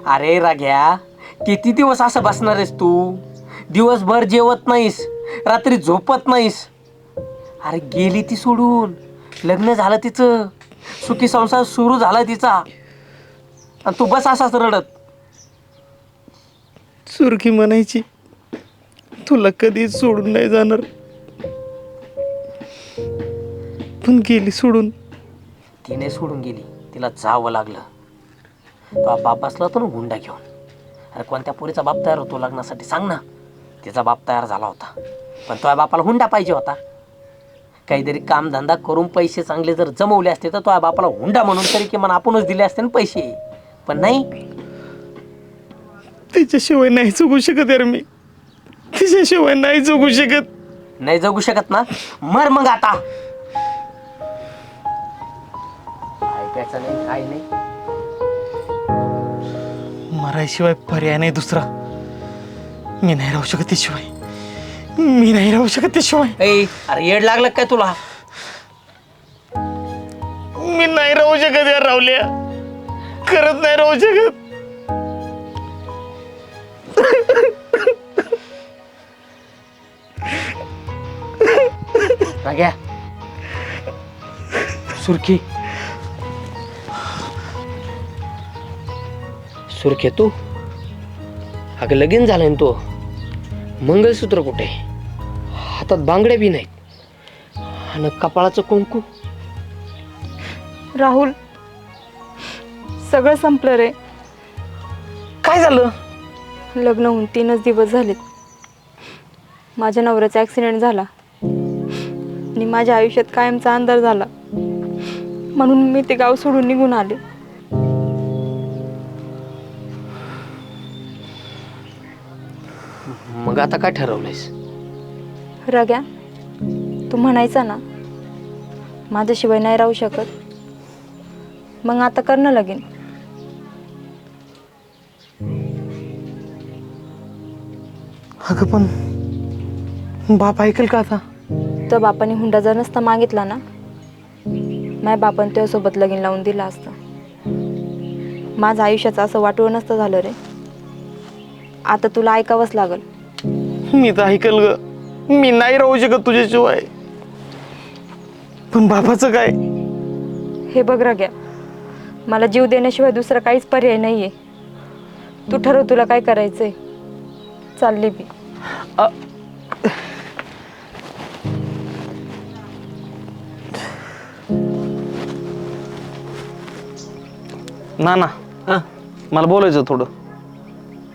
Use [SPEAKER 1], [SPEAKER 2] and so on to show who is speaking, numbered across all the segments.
[SPEAKER 1] अरे राग्या, किती दिवस असं बसणार आहेस तू? दिवसभर जेवत नाहीस, रात्री झोपत नाहीस. अरे गेली ती सोडून, लग्न झालं तिचं, सुखी संसार सुरू झाला तिचा, आणि तू बस असाच रडत.
[SPEAKER 2] सुरखी म्हणायची तुला कधीच सोडून नाही जाणार, पण गेली सोडून.
[SPEAKER 1] तिने सोडून गेली, तिला जावं लागलं. तो बाप बसला होता ना गुंडा घेऊन. अरे कोणत्या पोरीचा बाप तयार होतो लग्नासाठी सांग ना? तिचा बाप तयार झाला होता, पण तो बापाला हुंडा पाहिजे होता. काहीतरी कामधंदा करून पैसे चांगले जर जमवले असते तर तो बापाला हुंडा म्हणून तरी किमान आपणच दिले असते ना पैसे. पण नाही.
[SPEAKER 2] तिच्याशिवाय नाही जगू शकत यार मी, तिच्याशिवाय नाही जगू शकत.
[SPEAKER 1] नाही जगू शकत ना? मर मग आता. ऐकायचं नाही, काही नाही.
[SPEAKER 2] मरायशिवाय पर्याय नाही दुसरा. मी नाही राहू शकत त्याशिवाय, मी नाही राहू शकत त्याशिवाय.
[SPEAKER 1] अरे येड लागलं काय तुला?
[SPEAKER 2] मी नाही राहू शकत यार रावल्या, खरंच नाही राहू शकत.
[SPEAKER 1] राग्या, सुरखी, सुरखे तू अगं लगीन झालंय ना तो. मंगळसूत्र कुठे? हातात बांगड्या बी नाहीत, आणि कपाळाचं कुंकू.
[SPEAKER 3] राहुल, सगळं संपलं रे.
[SPEAKER 2] काय झालं?
[SPEAKER 3] लग्न होऊन 3च दिवस झालेत. माझ्या नवऱ्याचा ॲक्सिडेंट झाला आणि माझ्या आयुष्यात कायमचा अंधार झाला, म्हणून मी ते गाव सोडून निघून आले.
[SPEAKER 1] मग आता काय ठरवलंयस?
[SPEAKER 3] रग्या, तू म्हणायचा ना माझ्याशिवाय नाही राहू शकत, मग आता करणं लगीन.
[SPEAKER 2] अगं पण बाप ऐकेल का आता?
[SPEAKER 3] तर बापाने हुंडा जर नसता मागितला ना, माझ्या बापाने तुझ्यासोबत लगीन लावून दिलं असतं. माझं आयुष्याचं असं वाटवं नसतं झालं रे. आता तुला ऐकावंच लागल.
[SPEAKER 2] मी तर ऐकल ग, मी नाही राहू शकत तुझ्याशिवाय. पण बापाचं काय?
[SPEAKER 3] हे बघ रग्या, मला जीव देण्याशिवाय दुसरा काहीच पर्याय नाहीये. तू ठरव तुला काय करायचंय. चालले मी.
[SPEAKER 2] ना मला बोलायचं थोडं.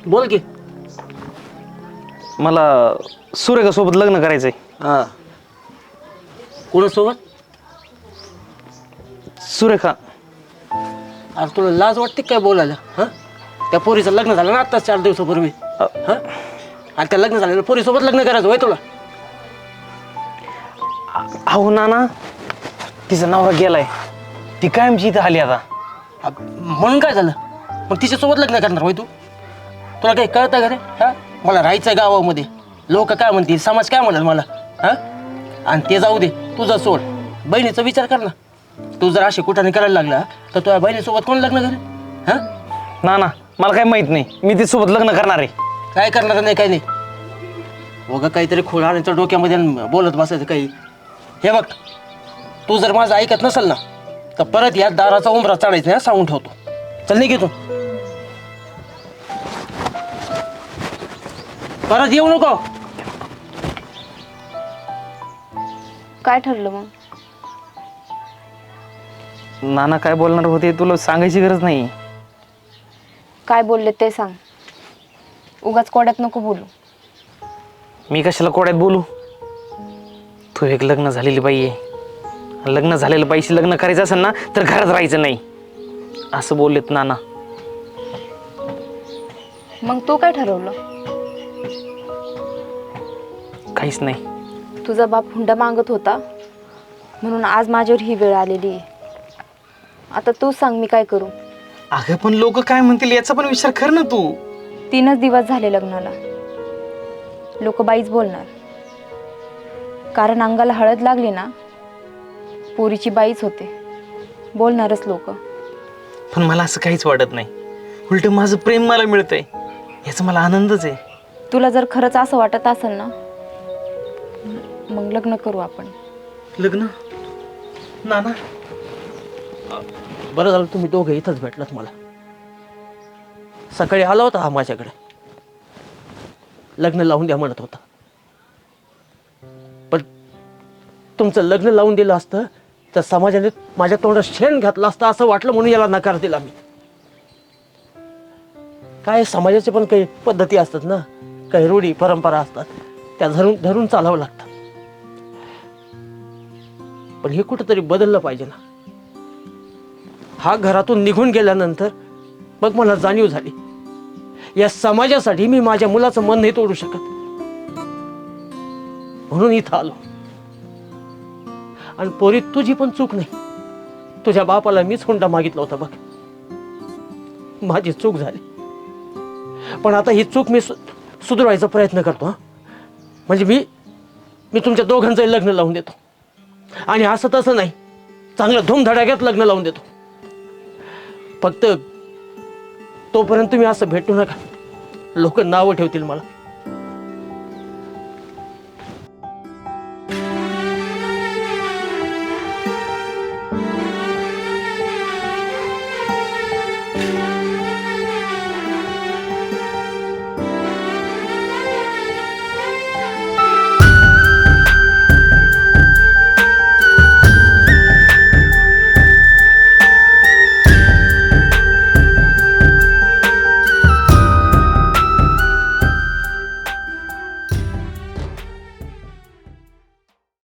[SPEAKER 1] बोल की.
[SPEAKER 2] मला सुरेखा सोबत लग्न करायचंय.
[SPEAKER 1] हा, कोणासोबत?
[SPEAKER 2] सुरेखा.
[SPEAKER 1] अरे तुला लाज वाटते काय बोलायला? हा, त्या पोरीचं लग्न झालं ना आत्ताच 4 दिवसापूर्वी. हा, आणि त्या लग्न झालेल्या पोरीसोबत लग्न करायचं होय तुला?
[SPEAKER 2] अहो नाना, तिचा नवरा गेलाय, ती कायमची इथं आली आता.
[SPEAKER 1] म्हणून काय झालं? मग तिच्यासोबत लग्न करणार होय तू? तुला काही कळतं का रे? हा, मला राहायचं गावामध्ये, लोक काय म्हणतील, समाज काय म्हणाल मला? हा, आणि ते जाऊ दे, तुझं सोड. बहिणीचा विचार कर ना. तू जर असे कुठाने करायला लागला तर तुझ्या बहिणीसोबत कोण लग्न करेल? हा
[SPEAKER 2] नाना, मला काही माहित नाही, मी तिच्यासोबत लग्न करणार आहे.
[SPEAKER 1] काय करणार नाही, काय नाही. बघा काहीतरी खोळाण्याच्या डोक्यामध्ये बोलत बसायचं काही. हे बघ, तू जर माझं ऐकत नसेल ना तर परत या दाराचा उंबरा चढायचा नाही, सांगून ठेवतो. चल नाही घेतो, परत येऊ नको.
[SPEAKER 3] काय ठरलं मग?
[SPEAKER 2] नाना काय बोलणार होते तुला सांगायची गरज नाही.
[SPEAKER 3] काय बोलले ते सांग. उगाच कोड्यात नको बोलू.
[SPEAKER 2] मी कशाला कोड्यात बोलू? तू एक लग्न झालेली बाई आहे. लग्न झालेलं बाईशी लग्न करायचं असेल ना तर घरात राहायचं नाही, असं बोललेत नाना.
[SPEAKER 3] मग तू काय ठरवलं?
[SPEAKER 2] काहीच नाही.
[SPEAKER 3] तुझा बाप हुंडा मागत होता म्हणून आज माझ्यावर ही वेळ आलेली आहे. आता तू सांग मी काय करू?
[SPEAKER 2] अगं पण लोक काय म्हणतील याचा पण विचार कर ना तू.
[SPEAKER 3] 3च दिवस झाले लग्नाला. लोक बाईच बोलणार, कारण अंगाला हळद लागली ना, पोरीची बाईच होते. बोलणारच लोक.
[SPEAKER 2] पण मला असं काहीच वाटत नाही. उलट माझं प्रेम मला मिळतंय याचा मला आनंदच आहे.
[SPEAKER 3] तुला जर खरंच असं वाटत असेल ना, मग लग्न करू आपण.
[SPEAKER 2] लग्न? नाना
[SPEAKER 1] बरं झालं तुम्ही दोघं इथंच भेटलात मला. सकाळी आला होता हा माझ्याकडे, लग्न लावून द्या म्हणत होता. पण तुमचं लग्न लावून दिलं असतं तर समाजाने माझ्या तोंडात शेण घातलं असतं असं वाटलं म्हणून याला नकार दिला मी. काय समाजाचे पण काही पद्धती असतात ना, काही रूढी परंपरा असतात, त्या धरून धरून चालावं लागतं. पण हे कुठंतरी बदललं पाहिजे ना. हा घरातून निघून गेल्यानंतर मग मला जाणीव झाली, या समाजासाठी मी माझ्या मुलाचं मन नाही तोडू शकत. म्हणून इथं आलो. आणि पोरी तुझी पण चूक नाही. तुझ्या बापाला मीच हुंडा मागितला होता बघ, माझी चूक झाली. पण आता ही चूक मी सुधारायचा प्रयत्न करतो. हा म्हणजे मी तुमच्या दोघांचं लग्न लावून देतो. आणि असं तसं नाही, चांगलं धूमधडाक्यात लग्न लावून देतो. फक्त तोपर्यंत तुम्ही असं भेटू नका, लोक नावं ठेवतील मला.